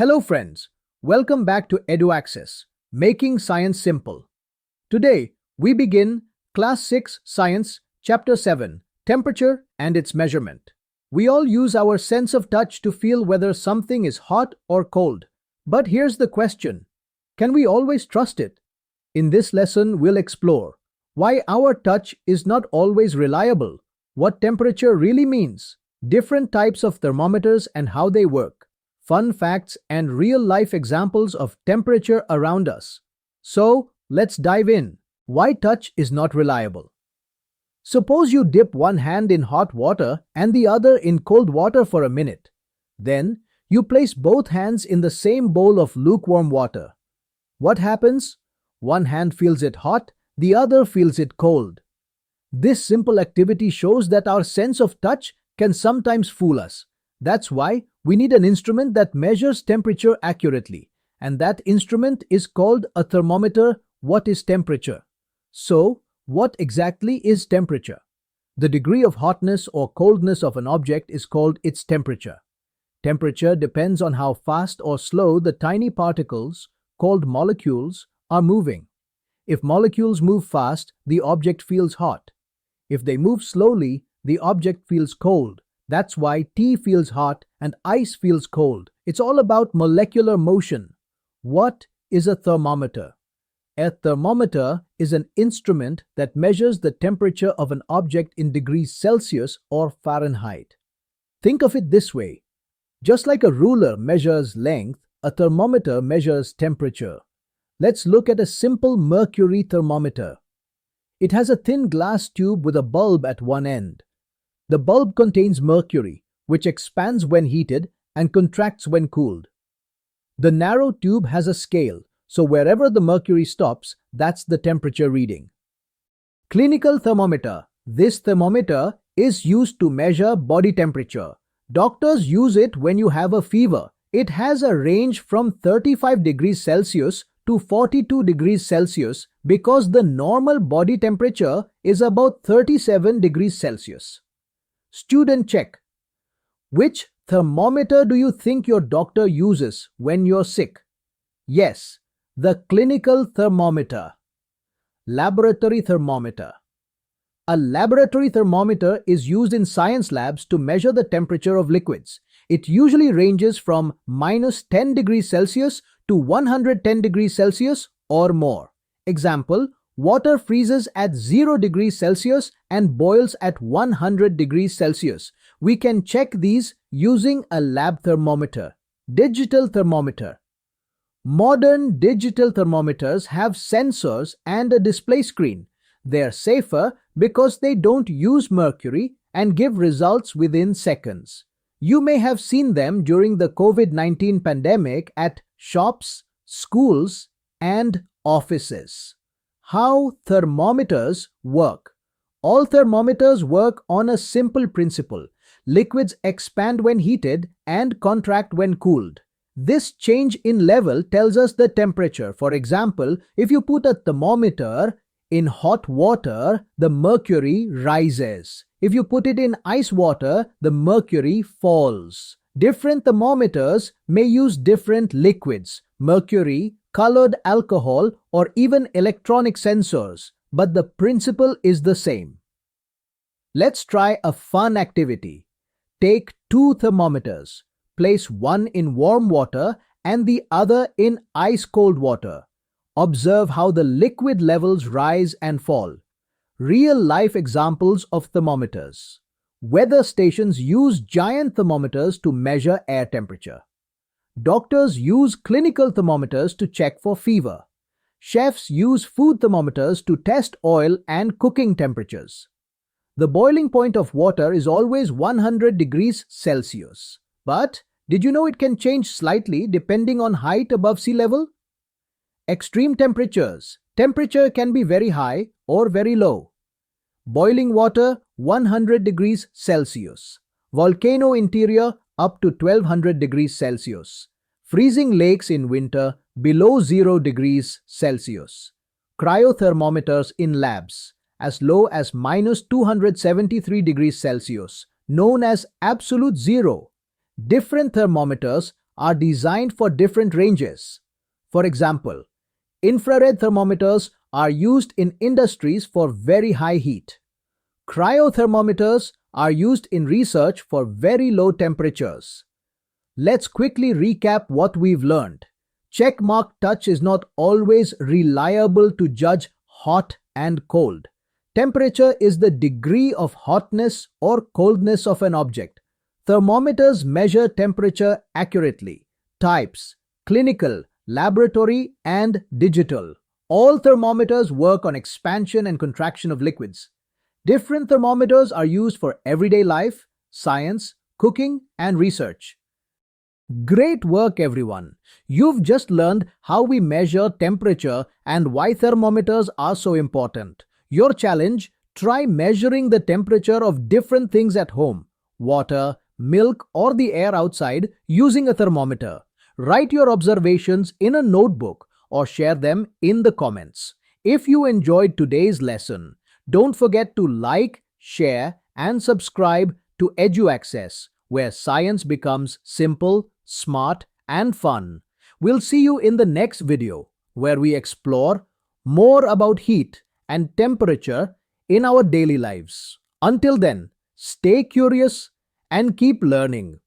Hello friends, welcome back to EduAccess, Making Science Simple. Today, we begin Class 6 Science, Chapter 7, Temperature and its Measurement. We all use our sense of touch to feel whether something is hot or cold. But here's the question, can we always trust it? In this lesson, we'll explore why our touch is not always reliable, what temperature really means, different types of thermometers and how they work, fun facts and real-life examples of temperature around us. So, let's dive in. Why touch is not reliable. Suppose you dip one hand in hot water and the other in cold water for a minute. Then, you place both hands in the same bowl of lukewarm water. What happens? One hand feels it hot, the other feels it cold. This simple activity shows that our sense of touch can sometimes fool us. That's why we need an instrument that measures temperature accurately, and that instrument is called a thermometer. What is temperature? So, what exactly is temperature? The degree of hotness or coldness of an object is called its temperature. Temperature depends on how fast or slow the tiny particles, called molecules, are moving. If molecules move fast, the object feels hot. If they move slowly, the object feels cold. That's why tea feels hot and ice feels cold. It's all about molecular motion. What is a thermometer? A thermometer is an instrument that measures the temperature of an object in degrees Celsius or Fahrenheit. Think of it this way. Just like a ruler measures length, a thermometer measures temperature. Let's look at a simple mercury thermometer. It has a thin glass tube with a bulb at one end. The bulb contains mercury, which expands when heated and contracts when cooled. The narrow tube has a scale, so wherever the mercury stops, that's the temperature reading. Clinical thermometer. This thermometer is used to measure body temperature. Doctors use it when you have a fever. It has a range from 35 degrees Celsius to 42 degrees Celsius because the normal body temperature is about 37 degrees Celsius. Student check. Which thermometer do you think your doctor uses when you're sick? Yes, the clinical thermometer. Laboratory thermometer. A laboratory thermometer is used in science labs to measure the temperature of liquids. It usually ranges from -10 degrees Celsius to 110 degrees Celsius or more. Example, water freezes at 0 degrees Celsius and boils at 100 degrees Celsius. We can check these using a lab thermometer. Digital thermometer. Modern digital thermometers have sensors and a display screen. They are safer because they don't use mercury and give results within seconds. You may have seen them during the COVID-19 pandemic at shops, schools, and offices. How thermometers work. All thermometers work on a simple principle. Liquids expand when heated and contract when cooled. This change in level tells us the temperature. For example, if you put a thermometer in hot water, the mercury rises. If you put it in ice water, the mercury falls. Different thermometers may use different liquids, mercury, colored alcohol, or even electronic sensors, but the principle is the same. Let's try a fun activity. Take two thermometers. Place one in warm water and the other in ice-cold water. Observe how the liquid levels rise and fall. Real-life examples of thermometers. Weather stations use giant thermometers to measure air temperature. Doctors use clinical thermometers to check for fever. Chefs use food thermometers to test oil and cooking temperatures. The boiling point of water is always 100 degrees Celsius. But did you know it can change slightly depending on height above sea level? Extreme temperatures. Temperature can be very high or very low. Boiling water 100 degrees Celsius. Volcano interior up to 1200 degrees Celsius. Freezing lakes in winter below 0 degrees Celsius. Cryothermometers in labs as low as -273 degrees Celsius, known as absolute zero. Different thermometers are designed for different ranges. For example, infrared thermometers are used in industries for very high heat. Cryothermometers are used in research for very low temperatures. Let's quickly recap what we've learned. Checkmark touch is not always reliable to judge hot and cold. Temperature is the degree of hotness or coldness of an object. Thermometers measure temperature accurately. Types: clinical, laboratory, and digital. All thermometers work on expansion and contraction of liquids. Different thermometers are used for everyday life, science, cooking, and research. Great work, everyone! You've just learned how we measure temperature and why thermometers are so important. Your challenge: try measuring the temperature of different things at home, water, milk, or the air outside using a thermometer. Write your observations in a notebook or share them in the comments. If you enjoyed today's lesson, don't forget to like, share, and subscribe to EduAccess, where science becomes simple, smart, and fun. We'll see you in the next video, where we explore more about heat and temperature in our daily lives. Until then, stay curious and keep learning.